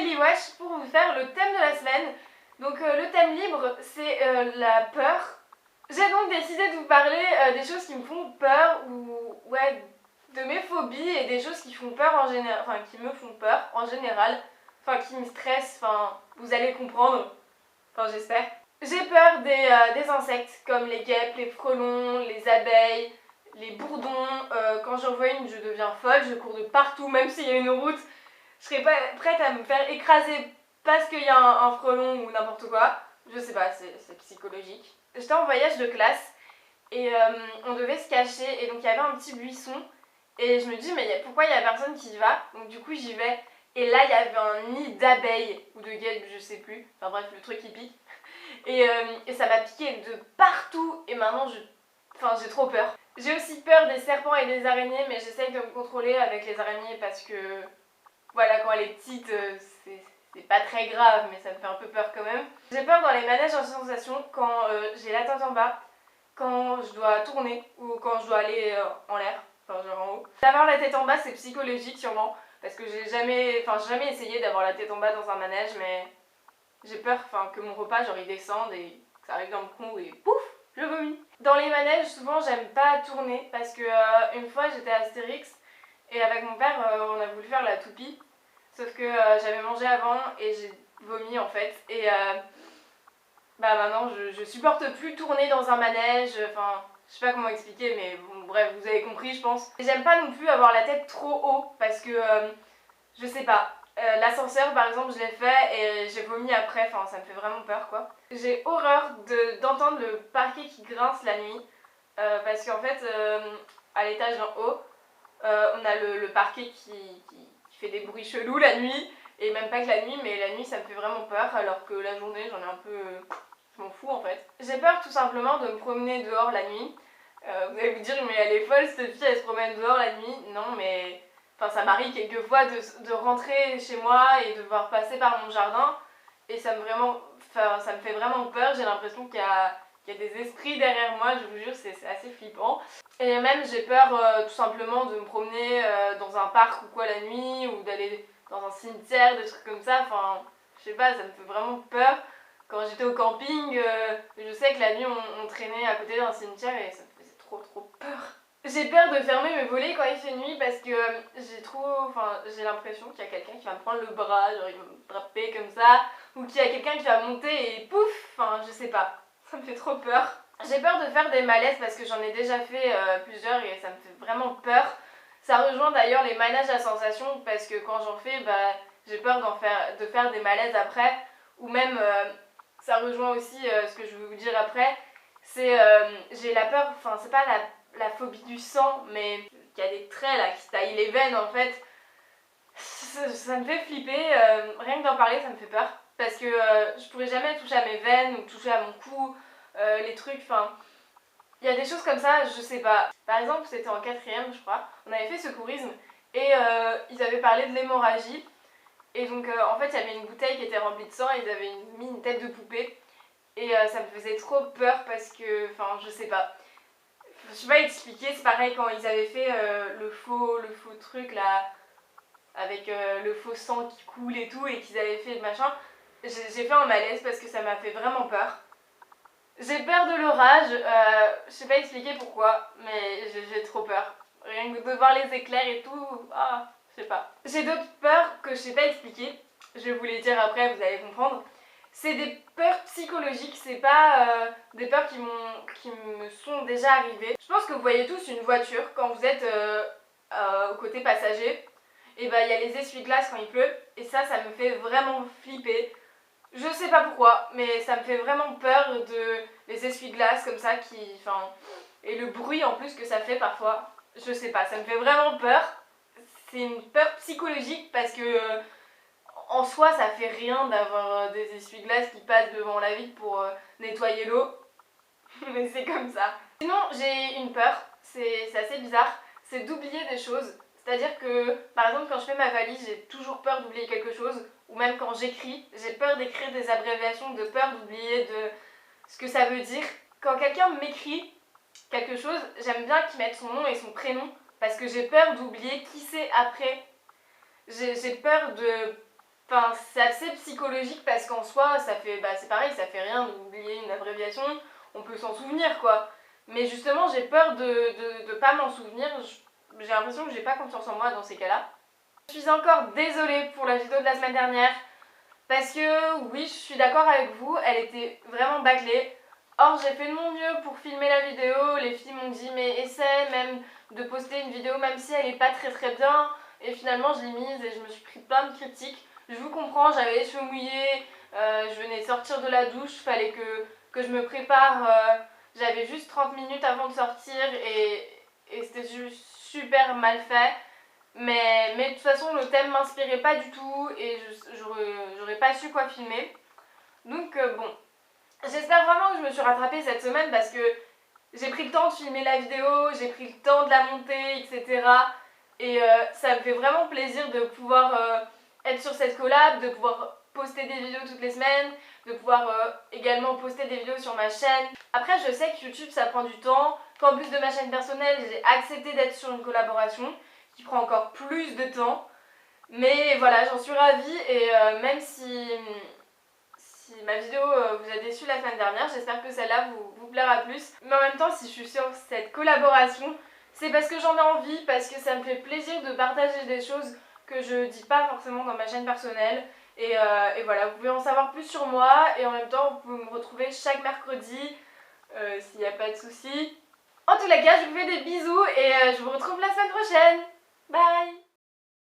Kelly Wesh pour vous faire le thème de la semaine. Donc le thème libre, c'est la peur. J'ai donc décidé de vous parler des choses qui me font peur ou ouais, de mes phobies et des choses qui font peur en général, enfin qui me font peur en général, enfin qui me stressent, enfin vous allez comprendre, enfin j'espère. J'ai peur des insectes comme les guêpes, les frelons, les abeilles, les bourdons. Quand j'en vois une, je deviens folle, je cours de partout, même s'il y a une route. Je serais pas prête à me faire écraser parce qu'il y a un frelon ou n'importe quoi. Je sais pas, c'est psychologique. J'étais en voyage de classe et on devait se cacher et donc il y avait un petit buisson et je me dis mais pourquoi il y a personne qui y va? Donc du coup j'y vais et là il y avait un nid d'abeilles ou de guêpes, je sais plus. Enfin bref, le truc qui pique. Et ça m'a piqué de partout et maintenant j'ai trop peur. J'ai aussi peur des serpents et des araignées mais j'essaye de me contrôler avec les araignées parce que voilà, quand elle est petite, c'est pas très grave, mais ça me fait un peu peur quand même. J'ai peur dans les manèges en sensation quand j'ai la tête en bas, quand je dois tourner ou quand je dois aller en l'air, enfin genre en haut. D'avoir la tête en bas, c'est psychologique sûrement, parce que j'ai jamais essayé d'avoir la tête en bas dans un manège, mais j'ai peur que mon repas, genre il descende et que ça arrive dans le trou et pouf, je vomis. Dans les manèges, souvent j'aime pas tourner parce que une fois j'étais à Astérix et avec mon père on a voulu faire la toupie, sauf que j'avais mangé avant et j'ai vomi en fait et bah maintenant je supporte plus tourner dans un manège, enfin je sais pas comment expliquer mais bon, bref vous avez compris je pense. Et j'aime pas non plus avoir la tête trop haut parce que je sais pas. L'ascenseur par exemple je l'ai fait et j'ai vomi après, enfin ça me fait vraiment peur quoi. J'ai horreur d'entendre le parquet qui grince la nuit parce qu'en fait à l'étage d'en haut on a le parquet qui fait des bruits chelous la nuit et même pas que la nuit mais la nuit ça me fait vraiment peur alors que la journée j'en ai un peu... je m'en fous en fait. J'ai peur tout simplement de me promener dehors la nuit. Vous allez vous dire mais elle est folle cette fille elle se promène dehors la nuit. Non mais... Enfin, ça m'arrive quelquefois de rentrer chez moi et de devoir passer par mon jardin et ça me fait vraiment peur, j'ai l'impression qu'il y a des esprits derrière moi, je vous jure, c'est assez flippant. Et même j'ai peur tout simplement de me promener dans un parc ou quoi la nuit ou d'aller dans un cimetière, des trucs comme ça, enfin je sais pas, ça me fait vraiment peur. Quand j'étais au camping, je sais que la nuit on traînait à côté d'un cimetière et ça me faisait trop peur. J'ai peur de fermer mes volets quand il fait nuit parce que j'ai l'impression qu'il y a quelqu'un qui va me prendre le bras, genre il va me frapper comme ça, ou qu'il y a quelqu'un qui va monter et pouf, enfin je sais pas, ça me fait trop peur. J'ai peur de faire des malaises parce que j'en ai déjà fait plusieurs et ça me fait vraiment peur. Ça rejoint d'ailleurs les manèges à sensations parce que quand j'en fais, bah, j'ai peur de faire des malaises après, ou même ça rejoint aussi ce que je vais vous dire après, c'est j'ai la peur, enfin c'est pas la phobie du sang, mais il y a des traits là qui taillent les veines en fait. Ça me fait flipper, rien que d'en parler ça me fait peur. Parce que je pourrais jamais toucher à mes veines ou toucher à mon cou, les trucs, enfin... Il y a des choses comme ça, je sais pas. Par exemple, c'était en 4ème je crois, on avait fait secourisme et ils avaient parlé de l'hémorragie. Et donc en fait il y avait une bouteille qui était remplie de sang et ils avaient mis une tête de poupée. Et ça me faisait trop peur parce que, enfin je sais pas. Je sais pas expliquer, c'est pareil quand ils avaient fait le faux truc là, avec le faux sang qui coule et tout, et qu'ils avaient fait le machin, j'ai fait un malaise parce que ça m'a fait vraiment peur. J'ai peur de l'orage, je sais pas expliquer pourquoi, mais j'ai trop peur. Rien que de voir les éclairs et tout, je sais pas. J'ai d'autres peurs que je sais pas expliquer, je vais vous les dire après, vous allez comprendre. C'est des peurs psychologiques, c'est pas des peurs qui me sont déjà arrivées. Je pense que vous voyez tous une voiture quand vous êtes au côté passager. Et bah il y a les essuie-glaces quand il pleut et ça me fait vraiment flipper. Je sais pas pourquoi, mais ça me fait vraiment peur de les essuie-glaces comme ça et le bruit en plus que ça fait parfois. Je sais pas, ça me fait vraiment peur. C'est une peur psychologique parce que en soi ça fait rien d'avoir des essuie-glaces qui passent devant la vitre pour nettoyer l'eau. Mais c'est comme ça. Sinon j'ai une peur, c'est assez bizarre, c'est d'oublier des choses. C'est-à-dire que, par exemple, quand je fais ma valise, j'ai toujours peur d'oublier quelque chose. Ou même quand j'écris, j'ai peur d'écrire des abréviations, de peur d'oublier ce que ça veut dire. Quand quelqu'un m'écrit quelque chose, j'aime bien qu'il mette son nom et son prénom. Parce que j'ai peur d'oublier qui c'est après. J'ai peur Enfin, c'est assez psychologique parce qu'en soi, ça fait, c'est pareil, ça fait rien d'oublier une abréviation, on peut s'en souvenir quoi. Mais justement, j'ai peur de pas m'en souvenir, j'ai l'impression que j'ai pas confiance en moi dans ces cas-là. Je suis encore désolée pour la vidéo de la semaine dernière, parce que oui, je suis d'accord avec vous, elle était vraiment bâclée. Or, j'ai fait de mon mieux pour filmer la vidéo, les filles m'ont dit mais essaie même de poster une vidéo même si elle est pas très bien. Et finalement, je l'ai mise et je me suis pris plein de critiques. Je vous comprends, j'avais les cheveux mouillés, je venais de sortir de la douche, fallait que je me prépare. J'avais juste 30 minutes avant de sortir et c'était juste super mal fait. Mais de toute façon, le thème m'inspirait pas du tout et j'aurais pas su quoi filmer. Donc bon, j'espère vraiment que je me suis rattrapée cette semaine parce que j'ai pris le temps de filmer la vidéo, j'ai pris le temps de la monter, etc. Et ça me fait vraiment plaisir de pouvoir être sur cette collab, de pouvoir poster des vidéos toutes les semaines, de pouvoir également poster des vidéos sur ma chaîne. Après, je sais que YouTube ça prend du temps, qu'en plus de ma chaîne personnelle, j'ai accepté d'être sur une collaboration qui prend encore plus de temps. Mais voilà, j'en suis ravie et même si ma vidéo vous a déçu la semaine dernière, j'espère que celle-là vous plaira plus. Mais en même temps, si je suis sur cette collaboration, c'est parce que j'en ai envie, parce que ça me fait plaisir de partager des choses que je dis pas forcément dans ma chaîne personnelle. Et voilà, vous pouvez en savoir plus sur moi et en même temps, vous pouvez me retrouver chaque mercredi s'il n'y a pas de soucis. En tous les cas, je vous fais des bisous et je vous retrouve la semaine prochaine. Bye!